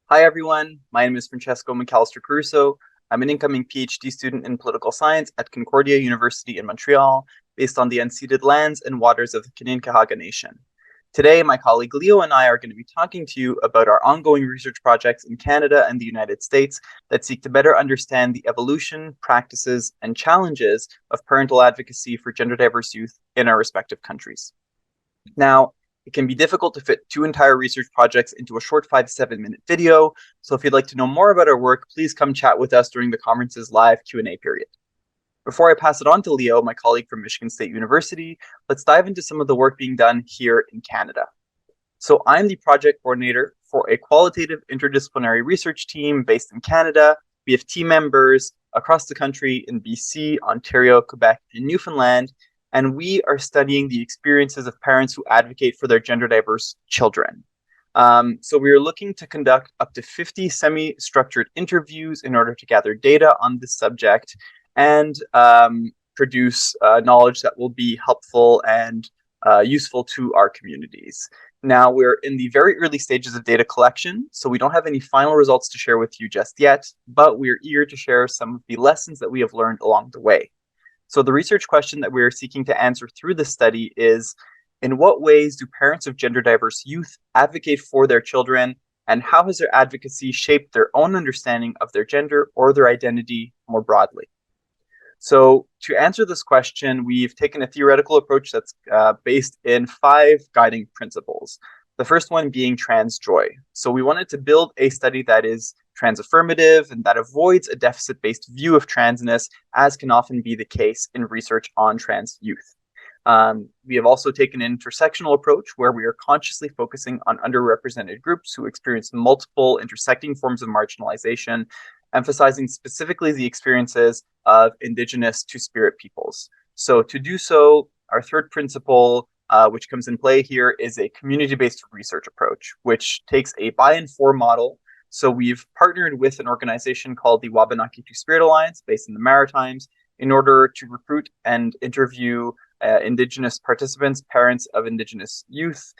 Hi, everyone. My name is Francesco MacAllister-Caruso. I'm an incoming PhD student in political science at Concordia University in Montreal, based on the unceded lands and waters of the Kanien'kehá:ka Nation. Today, my colleague Leo and I are going to be talking to you about our ongoing research projects in Canada and the United States that seek to better understand the evolution, practices, and challenges of parental advocacy for gender diverse youth in our respective countries. Now, it can be difficult to fit two entire research projects into a short 5 to 7 minute video, so if you'd like to know more about our work, please come chat with us during the conference's live Q&A period. Before I pass it on to Leo, my colleague from Michigan State University, let's dive into some of the work being done here in Canada. So I'm the project coordinator for a qualitative interdisciplinary research team based in Canada. We have team members across the country in BC, Ontario, Quebec, and Newfoundland, and we are studying the experiences of parents who advocate for their gender diverse children. So we are looking to conduct up to 50 semi-structured interviews in order to gather data on this subject and produce knowledge that will be helpful and useful to our communities. Now, we're in the very early stages of data collection, so we don't have any final results to share with you just yet, but we're eager to share some of the lessons that we have learned along the way. So the research question that we're seeking to answer through this study is, in what ways do parents of gender diverse youth advocate for their children, and how has their advocacy shaped their own understanding of their gender or their identity more broadly? So to answer this question, we've taken a theoretical approach that's based in 5 guiding principles. The first one being trans joy. So we wanted to build a study that is trans affirmative and that avoids a deficit-based view of transness, as can often be the case in research on trans youth. We have also taken an intersectional approach where we are consciously focusing on underrepresented groups who experience multiple intersecting forms of marginalization, emphasizing specifically the experiences of Indigenous Two-Spirit peoples. So to do so, our third principle, which comes in play here, is a community-based research approach, which takes a buy-and-for model. So we've partnered with an organization called the Wabanaki Two-Spirit Alliance, based in the Maritimes, in order to recruit and interview Indigenous participants, parents of Indigenous youth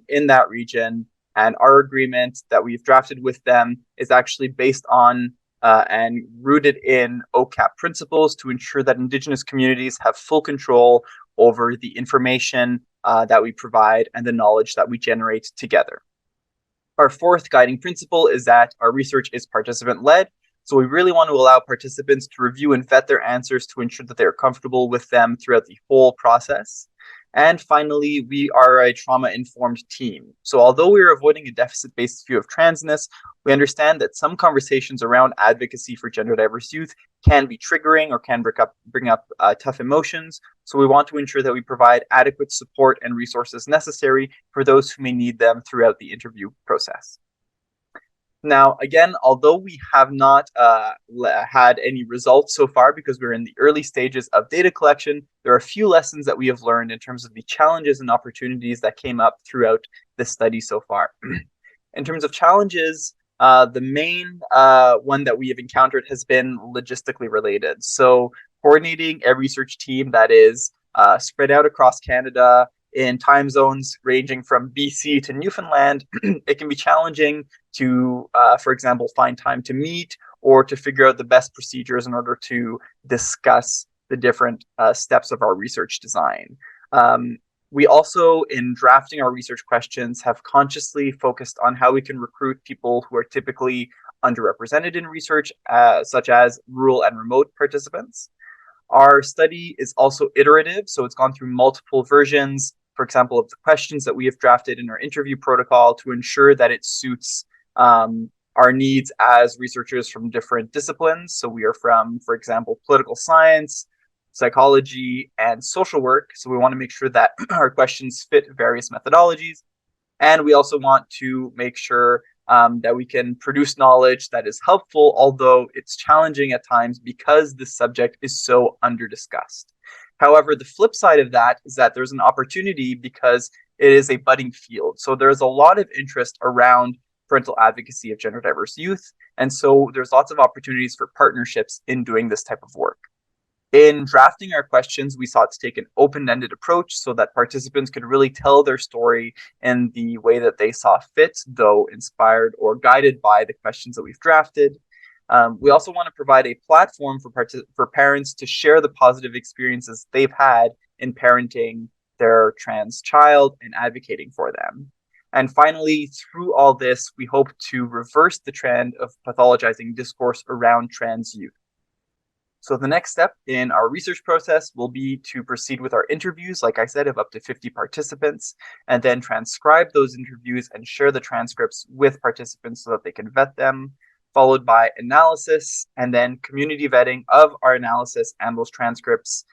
in that region. And our agreement that we've drafted with them is actually based on and rooted in OCAP principles to ensure that Indigenous communities have full control over the information that we provide and the knowledge that we generate together. Our fourth guiding principle is that our research is participant-led. So we really want to allow participants to review and vet their answers to ensure that they're comfortable with them throughout the whole process. And finally, we are a trauma-informed team. So although we are avoiding a deficit-based view of transness, we understand that some conversations around advocacy for gender diverse youth can be triggering or can bring up tough emotions. So we want to ensure that we provide adequate support and resources necessary for those who may need them throughout the interview process. Now, again, although we have not had any results so far because we're in the early stages of data collection, there are a few lessons that we have learned in terms of the challenges and opportunities that came up throughout this study so far. In terms of challenges, the main one that we have encountered has been logistically related. So coordinating a research team that is spread out across Canada in time zones ranging from BC to Newfoundland, it can be challenging to, for example, find time to meet or to figure out the best procedures in order to discuss the different steps of our research design. We also, in drafting our research questions, have consciously focused on how we can recruit people who are typically underrepresented in research, such as rural and remote participants. Our study is also iterative, so it's gone through multiple versions, for example, of the questions that we have drafted in our interview protocol to ensure that it suits our needs as researchers from different disciplines. So we are from, for example, political science, psychology, and social work. So we want to make sure that our questions fit various methodologies. And we also want to make sure that we can produce knowledge that is helpful, although it's challenging at times because this subject is so under-discussed. However, the flip side of that is that there's an opportunity because it is a budding field. So there's a lot of interest around parental advocacy of gender diverse youth. And so there's lots of opportunities for partnerships in doing this type of work. In drafting our questions, we sought to take an open-ended approach so that participants could really tell their story in the way that they saw fit, though inspired or guided by the questions that we've drafted. We also want to provide a platform for parents to share the positive experiences they've had in parenting their trans child and advocating for them. And finally, through all this, we hope to reverse the trend of pathologizing discourse around trans youth. So the next step in our research process will be to proceed with our interviews, like I said, of up to 50 participants, and then transcribe those interviews and share the transcripts with participants so that they can vet them, followed by analysis and then community vetting of our analysis and those transcripts,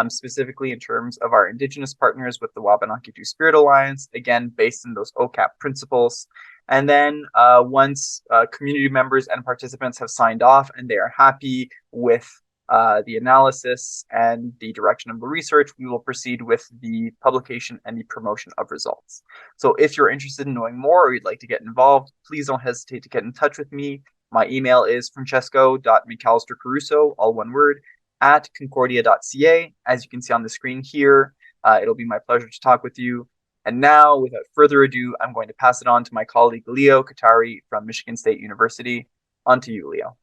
specifically in terms of our Indigenous partners with the Wabanaki Two-Spirit Alliance, again, based on those OCAP principles. And then once community members and participants have signed off and they are happy with the analysis and the direction of the research, we will proceed with the publication and the promotion of results. So if you're interested in knowing more or you'd like to get involved, please don't hesitate to get in touch with me. My email is francesco.macallister-caruso, all one word, at concordia.ca. As you can see on the screen here, it'll be my pleasure to talk with you. And now, without further ado, I'm going to pass it on to my colleague Leo Kattari from Michigan State University. On to you, Leo.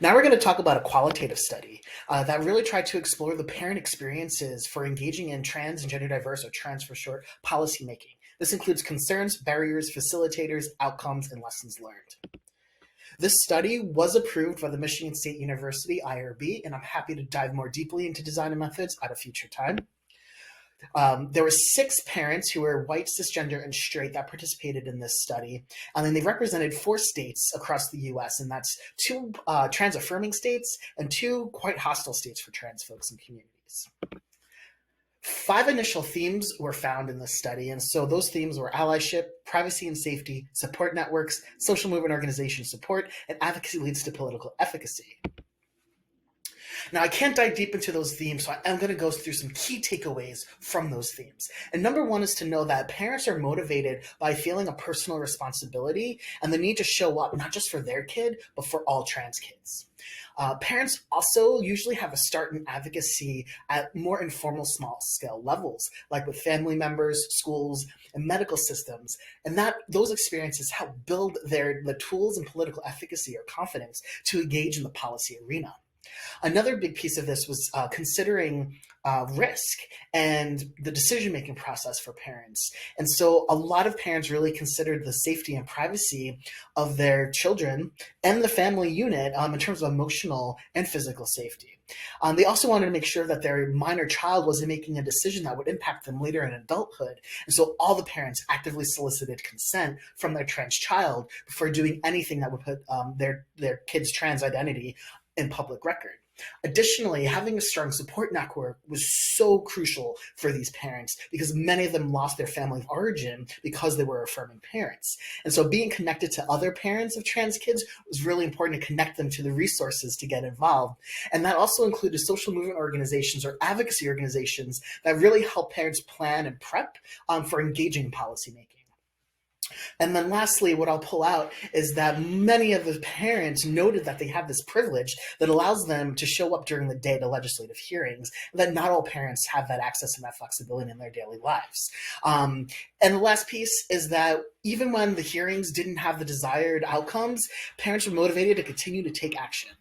Now we're going to talk about a qualitative study that really tried to explore the parent experiences for engaging in trans and gender diverse, or trans for short, policymaking. This includes concerns, barriers, facilitators, outcomes, and lessons learned. This study was approved by the Michigan State University IRB, and I'm happy to dive more deeply into design and methods at a future time. There were 6 parents who were white, cisgender, and straight that participated in this study. And then they represented 4 states across the US, and that's 2 trans-affirming states and 2 quite hostile states for trans folks and communities. 5 initial themes were found in this study, and so those themes were allyship, privacy and safety, support networks, social movement organization support, and advocacy leads to political efficacy. Now, I can't dive deep into those themes, so I'm going to go through some key takeaways from those themes. And number 1 is to know that parents are motivated by feeling a personal responsibility and the need to show up, not just for their kid, but for all trans kids. Parents also usually have a start in advocacy at more informal, small-scale levels, like with family members, schools, and medical systems, and that those experiences help build the tools and political efficacy or confidence to engage in the policy arena. Another big piece of this was considering risk and the decision-making process for parents. And so a lot of parents really considered the safety and privacy of their children and the family unit in terms of emotional and physical safety. They also wanted to make sure that their minor child wasn't making a decision that would impact them later in adulthood. And so all the parents actively solicited consent from their trans child before doing anything that would put their kid's trans identity in public record. Additionally, having a strong support network was so crucial for these parents because many of them lost their family of origin because they were affirming parents. And so being connected to other parents of trans kids was really important to connect them to the resources to get involved. And that also included social movement organizations or advocacy organizations that really help parents plan and prep for engaging in policymaking. And then lastly, what I'll pull out is that many of the parents noted that they have this privilege that allows them to show up during the day to legislative hearings, and that not all parents have that access and that flexibility in their daily lives. And the last piece is that even when the hearings didn't have the desired outcomes, parents were motivated to continue to take action.